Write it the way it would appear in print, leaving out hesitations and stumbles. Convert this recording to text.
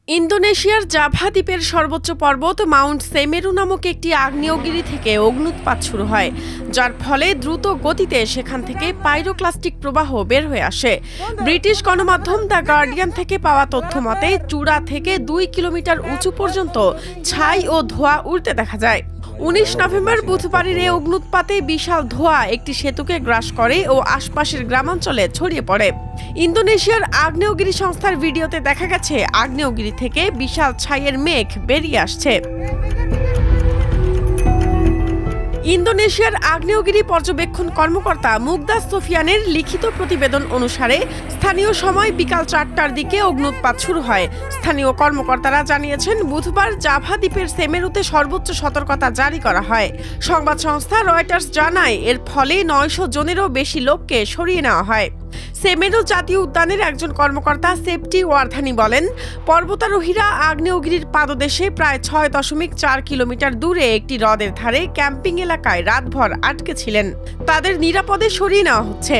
ইন্দোনেশিয়ার জাভা দ্বীপের সর্বোচ্চ পর্বত মাউন্ট সেমেরু নামক একটি আগ্নেয়গিরি থেকে অগ্ন্যুৎপাত শুরু হয়, যার ফলে দ্রুত গতিতে সেখান থেকে পাইরোক্লাস্টিক প্রবাহ বের হয়ে আসে। ব্রিটিশ গণমাধ্যম দ্য গার্ডিয়ান থেকে পাওয়া তথ্য মতে চূড়া থেকে 2 কিলোমিটার উঁচু পর্যন্ত ছাই ও ধোঁয়া উড়তে দেখা যায়। 19 নভেম্বর বুধবারের এই অগ্ন্যুৎপাতে বিশাল ধোঁয়া একটি সেতুকে গ্রাস করে ও আশপাশের গ্রামাঞ্চলে ছড়িয়ে পড়ে। ইন্দোনেশিয়ার আগ্নেয়গিরি সংস্থার ভিডিওতে দেখা গেছে আগ্নেয়গিরি থেকে বিশাল ছাইয়ের মেঘ বেরিয়ে আসছে। ইন্দোনেশিয়ার আগ্নেয়গিরি পর্যবেক্ষণ কর্মকর্তা মুগদাস সোফিয়ানের লিখিত প্রতিবেদন অনুসারে স্থানীয় সময় বিকাল 4টার দিকে অগ্ন্যুৎপাত শুরু হয়। স্থানীয় কর্মকর্তারা জানিয়েছেন, বুধবার জাভা দ্বীপের সেমেরুতে সর্বোচ্চ সতর্কতা জারি করা হয়। সংবাদ সংস্থা রয়টার্স জানায়, এর ফলে 900 জনেরও বেশি লোককে সরিয়ে নেওয়া হয়। সেমেরু জাতীয় উদ্যানের একজন কর্মকর্তা সেপ্টি ওয়ার্ধানি বলেন, পর্বতারোহীরা আগ্নেয়গিরির পাদদেশে প্রায় 6.4 কিলোমিটার দূরে একটি হ্রদের ধারে ক্যাম্পিং এলাকায় রাতভর আটকে ছিলেন। তাদের নিরাপদে সরিয়ে নেওয়া হচ্ছে।